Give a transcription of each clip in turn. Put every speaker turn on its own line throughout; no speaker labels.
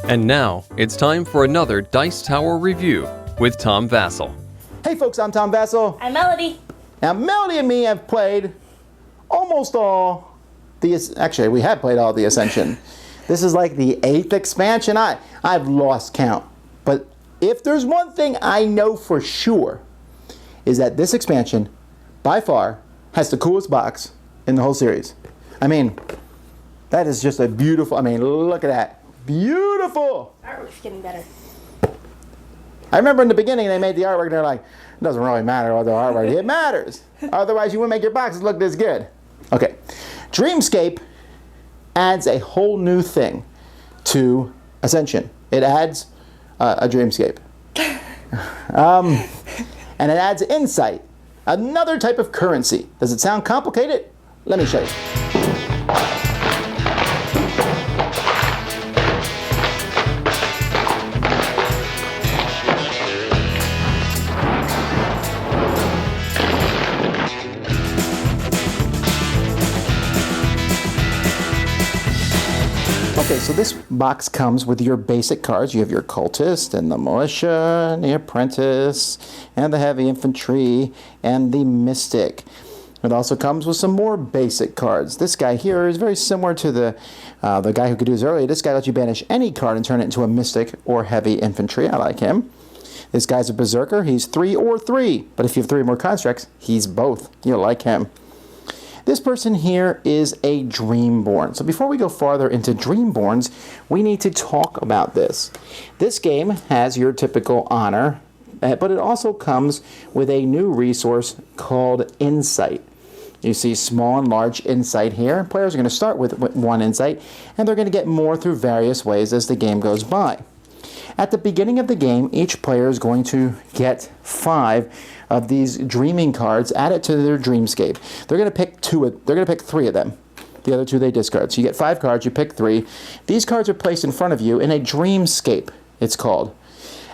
And now, it's time for another Dice Tower review with Tom Vasel.
Hey folks, I'm Tom Vasel.
I'm Melody.
Now Melody and me have played almost all actually we have played all the Ascension. This is like the 8th expansion. I've lost count. But if there's one thing I know for sure, is that this expansion, by far, has the coolest box in the whole series. I mean, that is just a beautiful, look at that. Beautiful!
Artwork's getting better.
I remember in the beginning they made the artwork and they're like, it doesn't really matter what the artwork is. It matters. Otherwise you wouldn't make your boxes look this good. Okay. Dreamscape adds a whole new thing to Ascension. It adds a Dreamscape. And it adds insight. Another type of currency. Does it sound complicated? Let me show you. Okay, so this box comes with your basic cards. You have your cultist and the militia and the apprentice and the heavy infantry and the mystic. It also comes with some more basic cards. This guy here is very similar to the guy who could do this earlier. This guy lets you banish any card and turn it into a mystic or heavy infantry. I like him. This guy's a berserker. He's 3 or 3. But if you have 3 or more constructs, he's both. You'll like him. This person here is a Dreamborn. So before we go farther into Dreamborns, we need to talk about this. This game has your typical honor, but it also comes with a new resource called Insight. You see small and large insight here. Players are going to start with 1 insight, and they're going to get more through various ways as the game goes by. At the beginning of the game, each player is going to get 5 of these dreaming cards added to their Dreamscape. They're going to pick 3 of them. The other 2 they discard. So you get 5 cards, you pick 3. These cards are placed in front of you in a Dreamscape, it's called.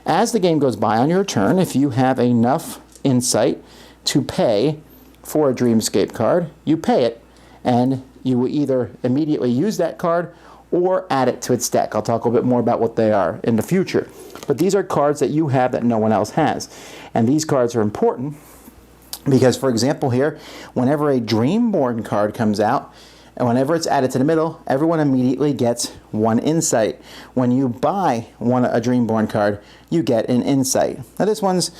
As the game goes by on your turn, if you have enough insight to pay for a Dreamscape card, you pay it, and you will either immediately use that card or add it to its deck. I'll talk a little bit more about what they are in the future. But these are cards that you have that no one else has. And these cards are important because, for example here, whenever a Dreamborn card comes out, and whenever it's added to the middle, everyone immediately gets 1 insight. When you buy a Dreamborn card, you get an insight. Now this one's,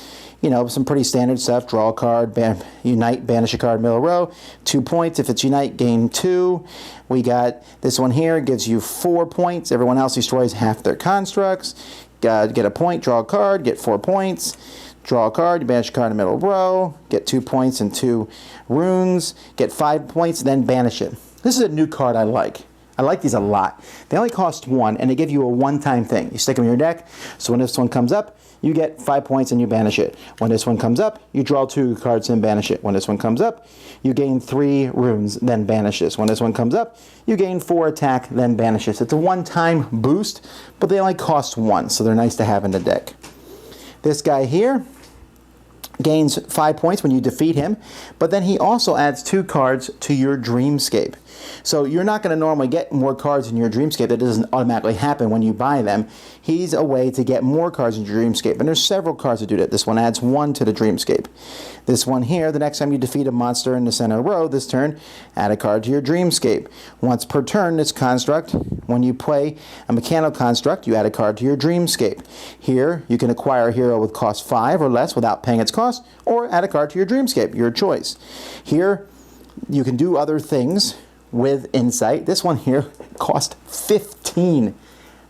some pretty standard stuff. Draw a card, unite, banish a card, middle row. 2 points. If it's unite, gain 2. We got this one here, gives you 4 points. Everyone else destroys half their constructs. Get a point, draw a card, get 4 points. Draw a card, you banish a card in the middle row, get 2 points and 2 runes, get 5 points, then banish it. This is a new card I like. I like these a lot. They only cost 1, and they give you a one-time thing. You stick them in your deck, so when this one comes up, you get 5 points and you banish it. When this one comes up, you draw 2 cards and banish it. When this one comes up, you gain 3 runes, then banish this. When this one comes up, you gain 4 attack, then banish this. It's a one-time boost, but they only cost 1, so they're nice to have in the deck. This guy here gains 5 points when you defeat him, but then he also adds 2 cards to your Dreamscape. So you're not going to normally get more cards in your Dreamscape. That doesn't automatically happen when you buy them. He's a way to get more cards in your Dreamscape, and there's several cards that do that. This one adds 1 to the Dreamscape. This one here, the next time you defeat a monster in the center row this turn, add a card to your Dreamscape. Once per turn, this construct, when you play a mechanical construct, you add a card to your Dreamscape. Here, you can acquire a hero with cost 5 or less without paying its cost, or add a card to your Dreamscape, your choice. Here, you can do other things with insight. This one here cost 15.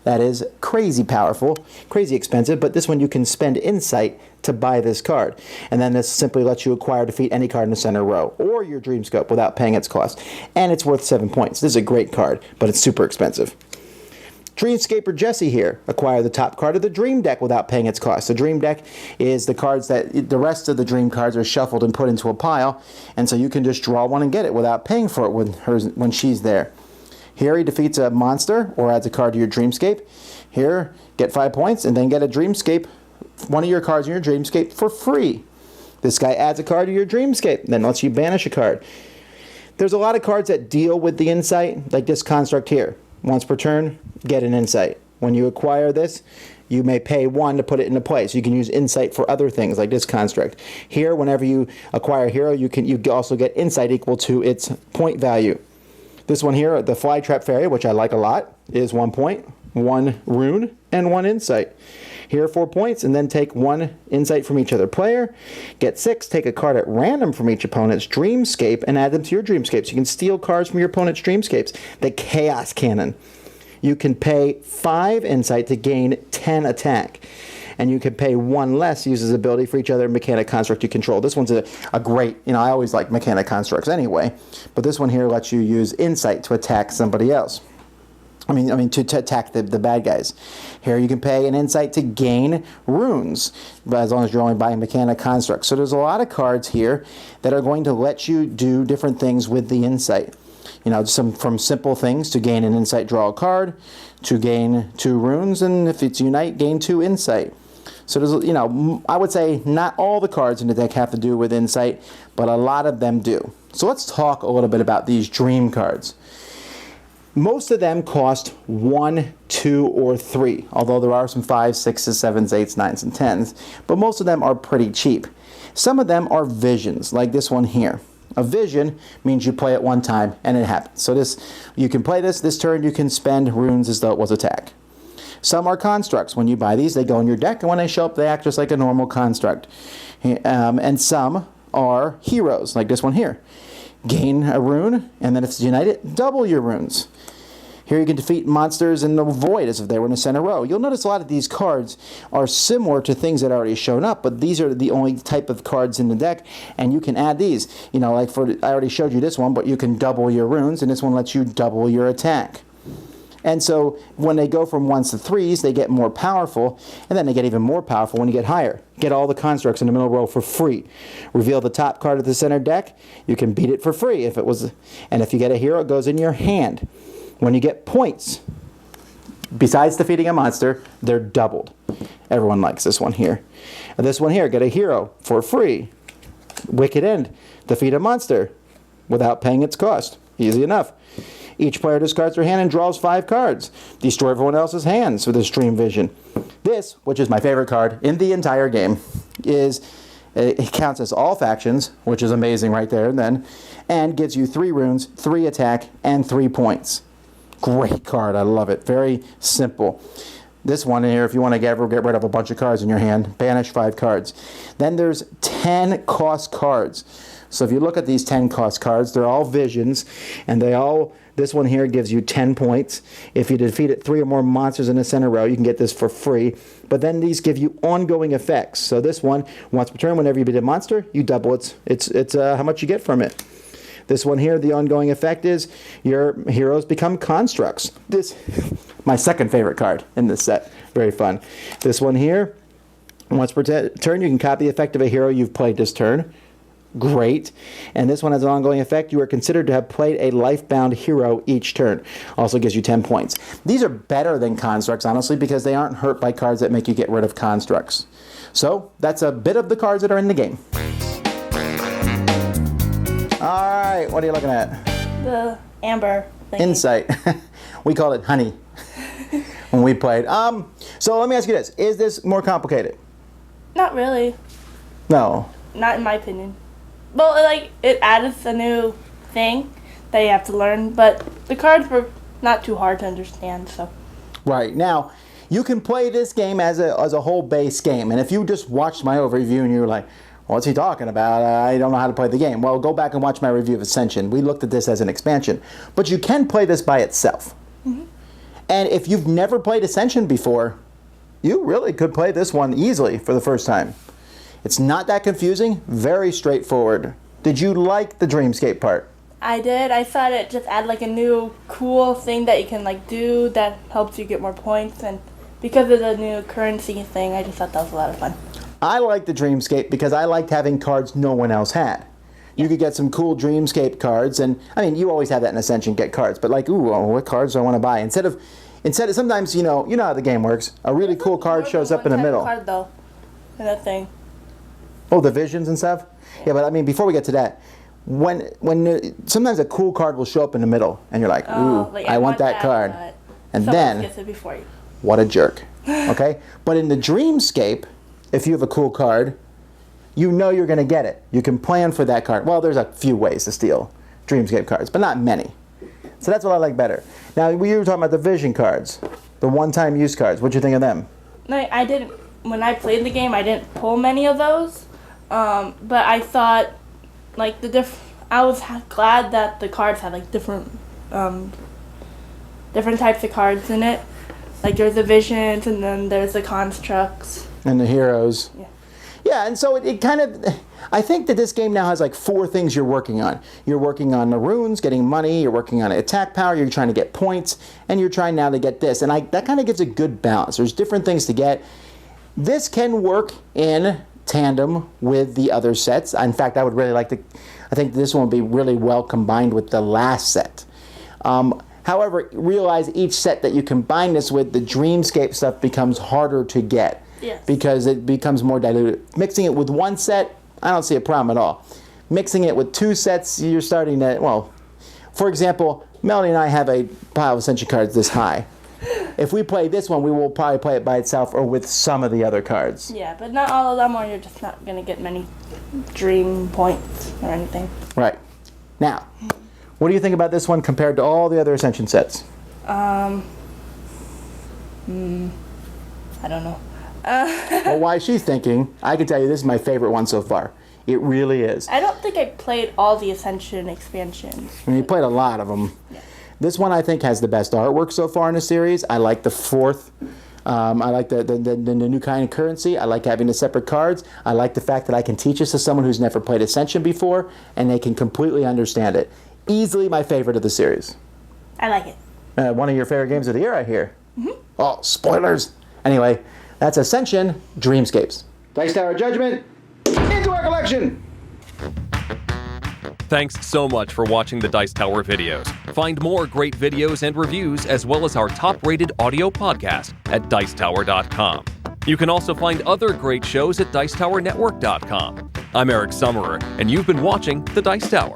That is crazy powerful, crazy expensive, but this one you can spend insight to buy this card. And then this simply lets you acquire, defeat any card in the center row or your Dreamscope without paying its cost. And it's worth 7 points. This is a great card, but it's super expensive. Dreamscaper Jesse here. Acquire the top card of the Dream deck without paying its cost. The Dream deck is the cards that the rest of the Dream cards are shuffled and put into a pile, and so you can just draw one and get it without paying for it when she's there. Here he defeats a monster or adds a card to your Dreamscape. Here, get 5 points and then get a Dreamscape, one of your cards in your Dreamscape for free. This guy adds a card to your Dreamscape, then lets you banish a card. There's a lot of cards that deal with the insight, like this construct here. Once per turn, get an insight. When you acquire this, you may pay 1 to put it into place. You can use insight for other things like this construct. Here, whenever you acquire a hero, you also get insight equal to its point value. This one here, the Flytrap Fairy, which I like a lot, is 1 point, 1 rune, and 1 insight. Here are 4 points, and then take 1 insight from each other player. Get 6, take a card at random from each opponent's Dreamscape, and add them to your Dreamscape. So you can steal cards from your opponent's Dreamscapes. The Chaos Cannon. You can pay 5 insight to gain 10 attack. And you can pay 1 less, use his ability for each other mechanic construct you control. This one's a great, I always like mechanic constructs anyway, but this one here lets you use insight to attack somebody else. To attack the bad guys. Here you can pay an insight to gain runes, but as long as you're only buying mechanic constructs. So there's a lot of cards here that are going to let you do different things with the insight. From simple things to gain an insight, draw a card, to gain 2 runes, and if it's unite, gain 2 insight. So there's, I would say not all the cards in the deck have to do with insight, but a lot of them do. So let's talk a little bit about these dream cards. Most of them cost 1, 2, or 3, although there are some 5s, 6s, 7s, 8s, 9s, and 10s, but most of them are pretty cheap. Some of them are visions, like this one here. A vision means you play it 1 time and it happens. So you can play this turn, you can spend runes as though it was attack. Some are constructs. When you buy these, they go in your deck, and when they show up, they act just like a normal construct. And some are heroes, like this one here. Gain a rune, and then if it's united, double your runes. Here you can defeat monsters in the void as if they were in a center row. You'll notice a lot of these cards are similar to things that are already shown up, but these are the only type of cards in the deck, and you can add these. I already showed you this one, but you can double your runes, and this one lets you double your attack. And so when they go from 1s to 3s, they get more powerful, and then they get even more powerful when you get higher. Get all the constructs in the middle row for free. Reveal the top card of the center deck. You can beat it for free and if you get a hero, it goes in your hand. When you get points, besides defeating a monster, they're doubled. Everyone likes this one here. And this one here, get a hero for free. Wicked End, defeat a monster without paying its cost. Easy enough. Each player discards their hand and draws 5 cards. Destroy everyone else's hands with this Dream Vision. This, which is my favorite card in the entire game, it counts as all factions, which is amazing right there and then, and gives you 3 runes, 3 attack, and 3 points. Great card. I love it. Very simple. This one here, if you want to get rid of a bunch of cards in your hand, banish 5 cards. Then there's 10 cost cards. So if you look at these 10 cost cards, they're all visions, and this one here gives you 10 points. If you defeated 3 or more monsters in the center row, you can get this for free. But then these give you ongoing effects. So this one, once per turn, whenever you beat a monster, you double it's how much you get from it. This one here, the ongoing effect is your heroes become constructs. This, my second favorite card in this set. Very fun. This one here, once per turn, you can copy the effect of a hero you've played this turn. Great. And this one has an ongoing effect. You are considered to have played a life-bound hero each turn. Also gives you 10 points. These are better than constructs, honestly, because they aren't hurt by cards that make you get rid of constructs. So that's a bit of the cards that are in the game. All right, what are you looking at?
The amber thingy.
Insight. We call it honey when we played. So let me ask you this. Is this more complicated?
Not really.
No.
Not in my opinion. Well, it added a new thing that you have to learn, but the cards were not too hard to understand, so.
Right. Now, you can play this game as a whole base game, and if you just watched my overview and you were like, what's he talking about? I don't know how to play the game. Well, go back and watch my review of Ascension. We looked at this as an expansion. But you can play this by itself. Mm-hmm. And if you've never played Ascension before, you really could play this one easily for the first time. It's not that confusing, very straightforward. Did you like the Dreamscape part?
I did. I thought it just added a new cool thing that you can do that helps you get more points, and because of the new currency thing, I just thought that was a lot of fun.
I liked the Dreamscape because I liked having cards no one else had. You could get some cool Dreamscape cards, and you always have that in Ascension, get cards, but what cards do I want to buy? Instead of sometimes, you know how the game works, a really cool card shows up in the middle.
Card, though, in that thing.
Oh, the visions and stuff? Yeah, but before we get to that, when sometimes a cool card will show up in the middle, and you're like, ooh, I want that card.
And
then
gets it before you.
what a jerk. Okay? But in the Dreamscape, if you have a cool card, you know you're going to get it. You can plan for that card. Well, there's a few ways to steal Dreamscape cards, but not many. So that's what I like better. Now, we were talking about the Vision cards, the one-time use cards. What'd you think of them?
No, I didn't. When I played the game, I didn't pull many of those. But I thought, like, I was glad that the cards had, like, different types of cards in it. Like, there's the Visions, and then there's the Constructs.
And the Heroes.
Yeah.
Yeah, and so it kind of, I think that this game now has like 4 things you're working on. You're working on the runes, getting money, you're working on attack power, you're trying to get points, and you're trying now to get this. And that kind of gives a good balance. There's different things to get. This can work in tandem with the other sets. In fact, I would really like to, I think this one will be really well combined with the last set. However, realize each set that you combine this with, the Dreamscape stuff becomes harder to get.
Yes.
Because it becomes more diluted. Mixing it with one set, I don't see a problem at all. Mixing it with 2 sets, you're starting to, well, for example, Melanie and I have a pile of Ascension cards this high. If we play this one, we will probably play it by itself or with some of the other cards.
Yeah, but not all of them, or you're just not going to get many Dream points or anything.
Right. Now, what do you think about this one compared to all the other Ascension sets?
I don't know.
Well, while she's thinking, I can tell you this is my favorite one so far. It really is.
I don't think I played all the Ascension expansions.
I mean, you played a lot of them.
Yeah.
This one I think has the best artwork so far in the series. I like the 4th. I like the new kind of currency. I like having the separate cards. I like the fact that I can teach this to someone who's never played Ascension before, and they can completely understand it. Easily my favorite of the series.
I like it.
One of your favorite games of the year, I hear. Mm-hmm. Oh, spoilers. Anyway, that's Ascension Dreamscapes. Dice Tower Judgment, into our collection!
Thanks so much for watching the Dice Tower videos. Find more great videos and reviews, as well as our top-rated audio podcast at Dicetower.com. You can also find other great shows at Dicetowernetwork.com. I'm Eric Summerer, and you've been watching The Dice Tower.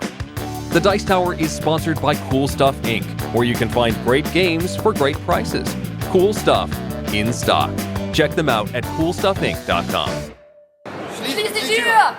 The Dice Tower is sponsored by Cool Stuff Inc., where you can find great games for great prices. Cool stuff in stock. Check them out at CoolStuffInc.com.
Schließ die Tür!